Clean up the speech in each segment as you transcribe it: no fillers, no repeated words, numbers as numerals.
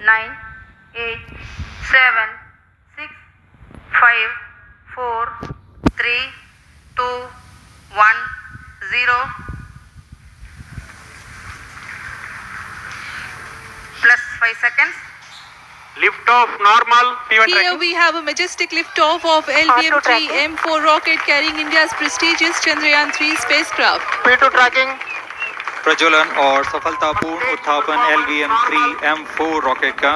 9, 8, 7, 6, 5, 4, 3, 2, 1, 0. Plus 5 seconds. Lift off normal. Here we have a majestic liftoff of LVM-3 M4 rocket carrying India's prestigious Chandrayaan-3 spacecraft. P2 tracking. प्रज्वलन और सफलतापूर्ण उत्थापन LVM-3 M4 rocket का।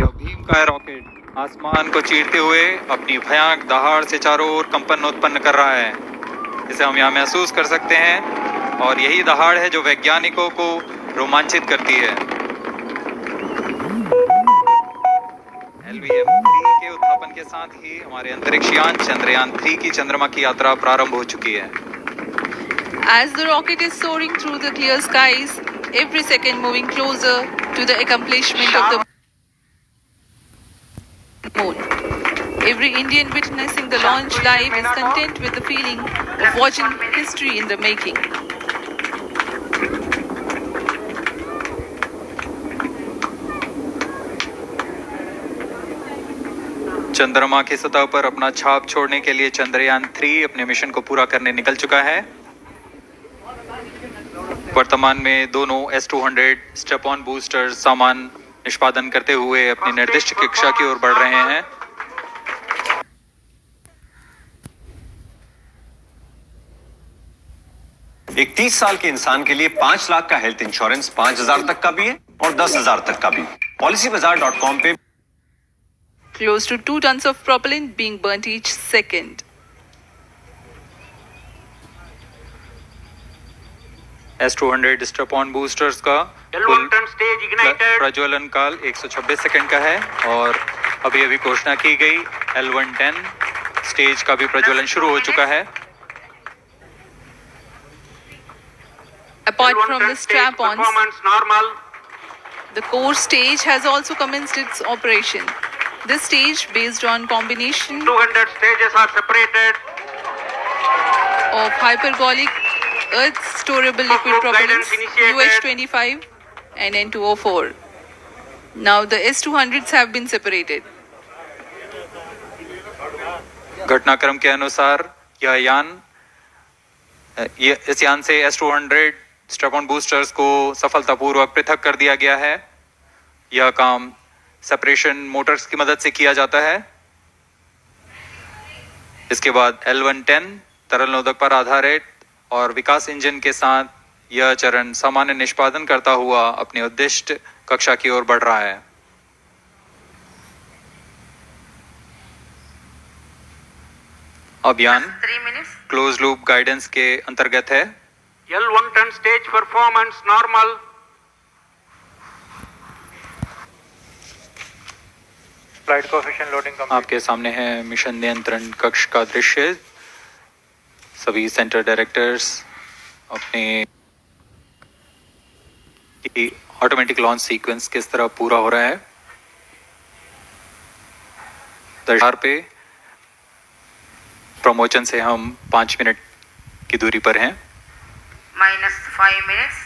यह भीमकाय rocket आसमान को चीरते हुए अपनी भयानक दहाड़ से चारों ओर कंपन उत्पन्न कर रहा है, जिसे हम यहाँ महसूस कर सकते हैं, और यही दहाड़ है जो वैज्ञानिकों को रोमांचित करती है। LVM-3 के उत्थापन के साथ ही हमारे अंतरिक्ष यान चंद्रयान-3 की चंद्रमा की यात्रा प्रारंभ हो चुकी है। As the rocket is soaring through the clear skies, every second moving closer to the accomplishment of the moon. Every Indian witnessing the launch live is content with the feeling of watching history in the making. चंद्रमा की सतह पर अपना छाप छोड़ने के लिए चंद्रयान-3 अपने मिशन को पूरा करने निकल चुका है। वर्तमान में दोनों S-200 स्टेप ऑन बूस्टर सामान निष्पादन करते हुए अपनी निर्दिष्ट कक्षा की ओर बढ़ रहे हैं। एक 30 साल के इंसान के लिए 5 लाख का हेल्थ इंश्योरेंस 5,000 तक का भी है और 10,000 तक का भी। policybazaar.com पे Close to 2 tons of propellant being burnt each second. S-200 step on boosters का L1 turn stage ignited. प्रज्वलन काल 126 सेकंड का है, और अभी घोषणा की गई L110 स्टेज का भी प्रज्वलन शुरू हो चुका है। Apart L1 from turn the stage strap-ons, performance normal. the core stage has also commenced its operation. This stage, based on combination 200 stages are separated. of hypergolic earth storable liquid Group propellants guidance initiated. UH-25 and N2O4. Now the S-200s have been separated. घटनाक्रम के अनुसार इस यान से S-200 step on boosters को सफलतापूर्वक पृथक कर दिया गया है। यह काम सेपरेशन मोटर्स की मदद से किया जाता है। इसके बाद L110 तरल नोदक पर आधारित और विकास इंजन के साथ यह चरण सामान्य निष्पादन करता हुआ अपनी उद्दिष्ट कक्षा की ओर बढ़ रहा है। अभियान 3 minutes. क्लोज लूप गाइडेंस के अंतर्गत है। L1 turn stage performance normal. Flight coefficient loading आपके सामने है मिशन नियंत्रण कक्ष का दृश्य। सभी सेंटर डायरेक्टर्स अपने ऑटोमेटिक लॉन्च सीक्वेंस किस तरह पूरा हो रहा है। दरबार पे प्रमोशन से हम 5 मिनट की दूरी पर हैं। -5 minutes.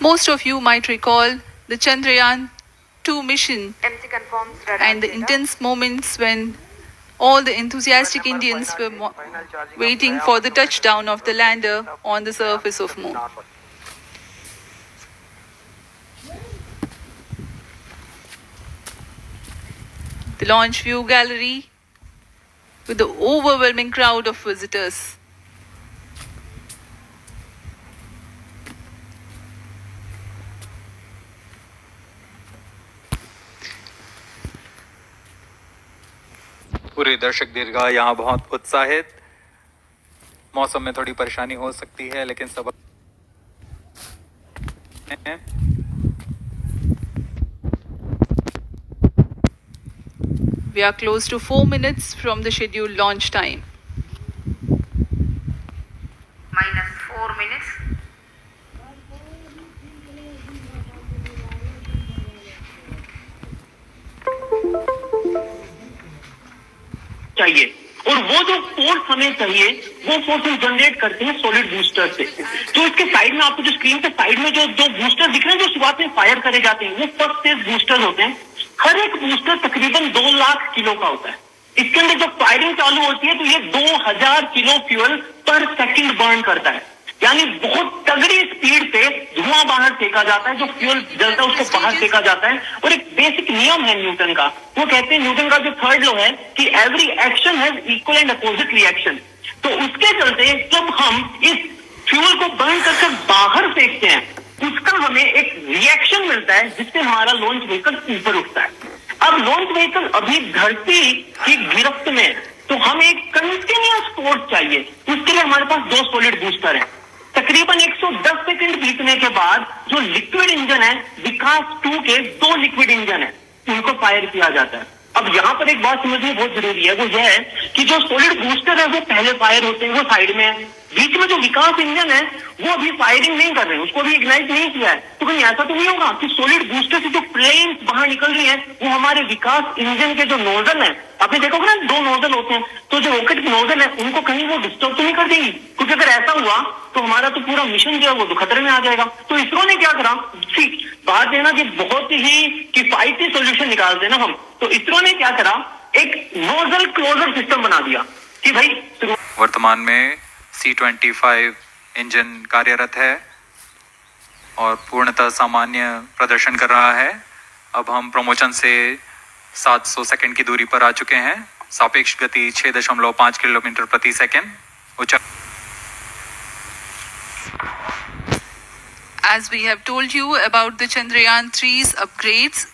Most of you might recall the Chandrayaan-2 mission MC confirms radar and the data. intense moments when all the enthusiastic Indians were waiting for the touchdown of the lander on the surface of Moon. The launch view gallery with the overwhelming crowd of visitors. पूरे दर्शक दीर्घा यहाँ बहुत उत्साहित। मौसम में थोड़ी परेशानी हो सकती है, लेकिन सब We are close to 4 minutes from the scheduled launch time. -4 minutes. चाहिए और वो जो फोर्स हमें चाहिए वो फोर्सेस जनरेट करते हैं सॉलिड बूस्टर से। तो इसके साइड में आपको जो स्क्रीन पे साइड में जो दो बूस्टर दिख रहे हैं जो शुरुआत में फायर करे जाते हैं, वो फर्स्ट फेज बूस्टर होते हैं। हर एक बूस्टर तकरीबन 2 लाख किलो का होता है। इसके अंदर जब फायरिंग चालू होती है तो ये 2000 किलो फ्यूल पर सेकंड बर्न करता है, यानी बहुत तगड़ी स्पीड से धुआं बाहर फेंका जाता है। जो फ्यूल जलता है उसको बाहर फेंका जाता है। और एक बेसिक नियम है न्यूटन का, वो कहते हैं न्यूटन का जो थर्ड लॉ है कि every action has equal and opposite reaction. तो उसके चलते जब हम इस फ्यूल को बर्न करके बाहर फेंकते हैं, उसका हमें एक रिएक्शन मिलता है जिससे हमारा लॉन्च व्हीकल ऊपर उठता है। अब लॉन्च व्हीकल अभी धरती की गिरफ्त में है, तो हमें एक कंटिन्यूअस फोर्स चाहिए। उसके लिए हमारे पास 2 सॉलिड बूस्टर हैं। तकरीबन 110 सेकंड बीतने के बाद जो लिक्विड इंजन है, विकास 2 के 2 लिक्विड इंजन है, उनको फायर किया जाता है। अब यहाँ पर एक बात समझनी बहुत जरूरी है, वो यह है कि जो सॉलिड बूस्टर है वो पहले फायर होते हैं, वो साइड में है। बीच में जो विकास इंजन है वो अभी फायरिंग नहीं कर रहे हैं, उसको भी इग्नाइट नहीं किया है। तो कहीं ऐसा तो नहीं होगा कि सॉलिड बूस्टर से जो फ्लेम्स बाहर निकल रही है वो हमारे विकास इंजन के जो नोजल है, आपने देखोगे ना 2 नोजल होते हैं, तो जो रॉकेट के नोजल है उनको कहीं वो डिस्टर्ब तो नहीं कर देगी? क्योंकि अगर ऐसा हुआ तो हमारा तो पूरा मिशन जो है वो तो खतरे में आ जाएगा। तो इसरो ने क्या करा, बात है ना कि बहुत ही किफायती सोल्यूशन निकालते हैं ना हम, तो इसरो ने क्या करा, एक नोजल क्लोजर सिस्टम बना दिया कि भाई वर्तमान में C-25 इंजन कार्यरत है और पूर्णतः सामान्य प्रदर्शन कर रहा है। अब हम प्रमोशन से 700 सेकंड की दूरी पर आ चुके हैं। सापेक्ष गति 6.5 किलोमीटर प्रति second. As we have told you about the Chandrayaan 3's upgrades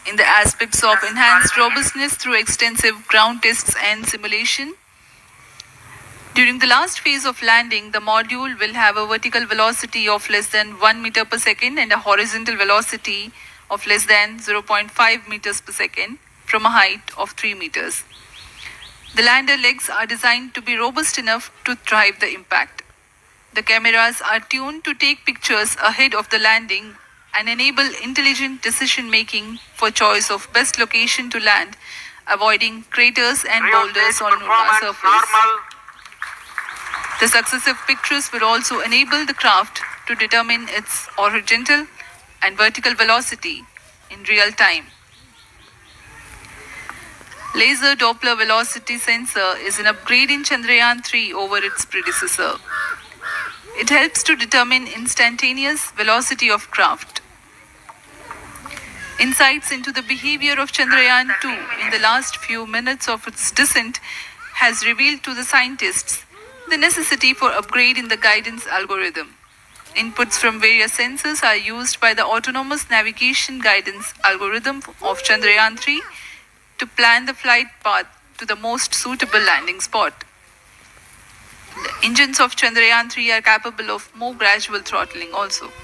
in the aspects of enhanced robustness through extensive ground tests and simulation. During the last phase of landing, the module will have a vertical velocity of less than 1 meter per second and a horizontal velocity of less than 0.5 meters per second from a height of 3 meters. The lander legs are designed to be robust enough to drive the impact. The cameras are tuned to take pictures ahead of the landing and enable intelligent decision making for choice of best location to land, avoiding craters and boulders on lunar surface. Normal. The successive pictures will also enable the craft to determine its horizontal and vertical velocity in real time. Laser Doppler velocity sensor is an upgrade in Chandrayaan 3 over its predecessor. It helps to determine instantaneous velocity of craft. Insights into the behavior of Chandrayaan 2 in the last few minutes of its descent has revealed to the scientists the necessity for upgrade in the guidance algorithm. Inputs from various sensors are used by the autonomous navigation guidance algorithm of Chandrayaan 3 to plan the flight path to the most suitable landing spot. The engines of Chandrayaan 3 are capable of more gradual throttling also.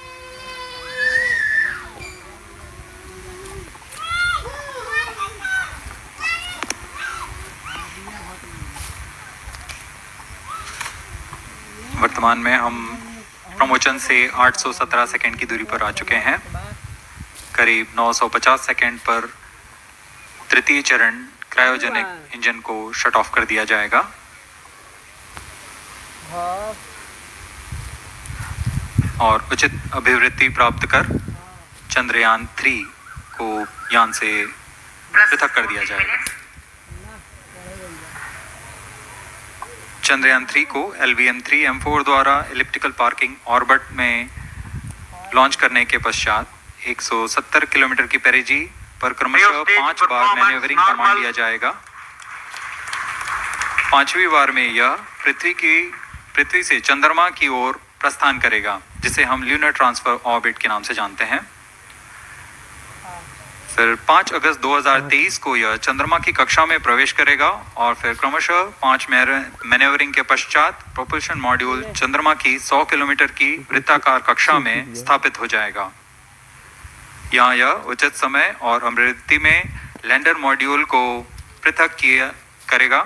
वर्तमान में हम promotion से 817 second की दूरी पर आ चुके हैं। करीब 950 सेकंड पर तृतीय चरण क्रायोजेनिक इंजन को शट ऑफ कर दिया जाएगा और उचित अभिवृद्धि प्राप्त कर चंद्रयान 3 को यान से पृथक कर दिया जाएगा। चंद्रयान 3 को LVM-3M4 द्वारा एलिप्टिकल पार्किंग ऑर्बिट में लॉन्च करने के पश्चात 170 किलोमीटर की पेरिजी पर क्रमशः 5 बार मैन्यूवरिंग कमांड दिया जाएगा। 5वीं बार में यह पृथ्वी से चंद्रमा की ओर प्रस्थान करेगा, जिसे हम ल्यूनर ट्रांसफर ऑर्बिट के नाम से जानते हैं। फिर 5 अगस्त 2023 को यह चंद्रमा की कक्षा में प्रवेश करेगा और फिर क्रमशः 5 मैन्यूवरिंग के पश्चात प्रोपल्शन मॉड्यूल चंद्रमा की 100 किलोमीटर की वृत्ताकार कक्षा में स्थापित हो जाएगा। यहाँ यह उचित समय और अभिवृद्धि में लैंडर मॉड्यूल को पृथक करेगा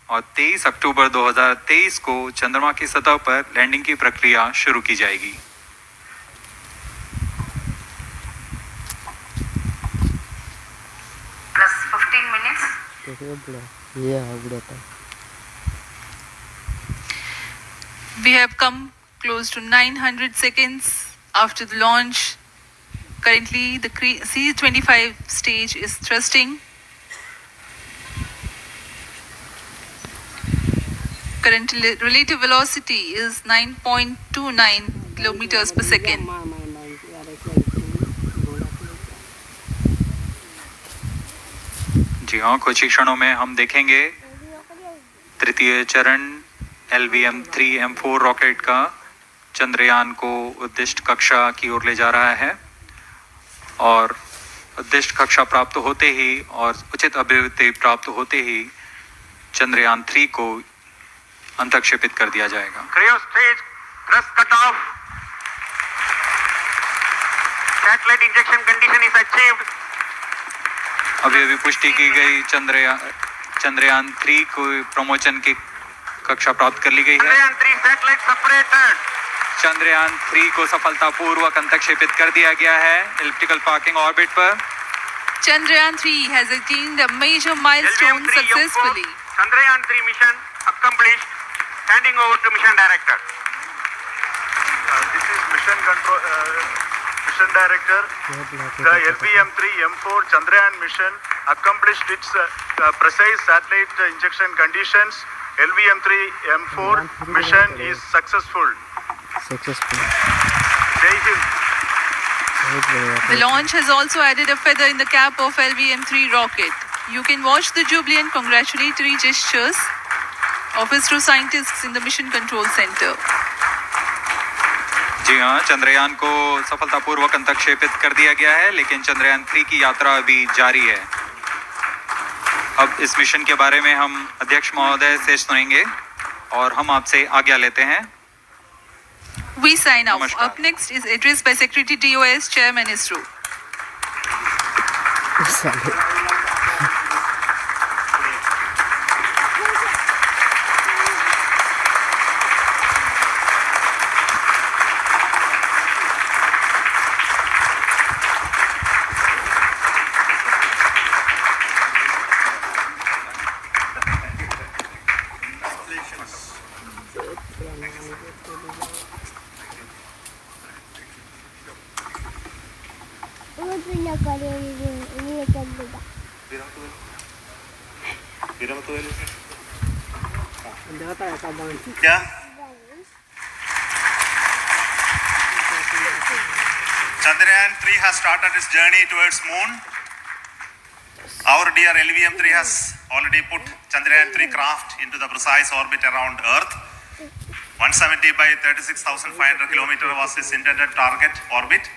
और 23 अक्टूबर 2023 को चंद्रमा की सतह पर लैंडिंग की प्रक्रिया शुरू की जाएगी। Plus 15 minutes. ये बुढ़ा था। We have come close to 900 seconds after the launch. Currently, the C-25 stage is thrusting. Current relative velocity is 9.29 kilometers per second. जी हाँ, कुछ ही क्षणों में हम देखेंगे तृतीय चरण LVM-3M4 रॉकेट का चंद्रयान को उद्दिष्ट कक्षा की ओर ले जा रहा है और उद्दिष्ट कक्षा प्राप्त होते ही और उचित अभिवृद्धि प्राप्त होते ही चंद्रयान 3 को अंतक्षेपित कर दिया जाएगा। Cryo stage thrust cutoff. Satellite injection condition is achieved. अभी पुष्टि की गई चंद्रयान 3 को प्रमोचन की कक्षा प्राप्त कर ली गई है। Chandrayaan 3 satellite separated. चंद्रयान 3 को सफलतापूर्वक अंतक्षेपित कर दिया गया है एलिप्टिकल पार्किंग ऑर्बिट पर। Chandrayaan 3 has attained a major milestone successfully. Chandrayaan 3 mission accomplished. Handing over to mission director. This is mission control, mission director. The LVM-3M4 Chandrayaan mission accomplished its precise satellite injection conditions. LVM-3M4 mission is successful. Jai Hind. The launch has also added a feather in the cap of LVM-3 rocket. You can watch the jubilant congratulatory gestures of ISRO scientists in the Mission Control Center. जी हाँ, चंद्रयान को सफलतापूर्वक अंतक्षेपित कर दिया गया है, लेकिन चंद्रयान 3 की यात्रा अभी जारी है। अब इस मिशन के बारे में हम अध्यक्ष महोदय से सुनेंगे और हम आपसे आज्ञा लेते हैं। We sign off. Namaskar. Up next is address by Secretary DOS, Chairman ISRO. क्या? Chandrayaan 3 has started its journey towards moon. Our dear LVM-3 has already put Chandrayaan 3 craft into the precise orbit around Earth. 170 by 36,500 kilometer was its intended target orbit.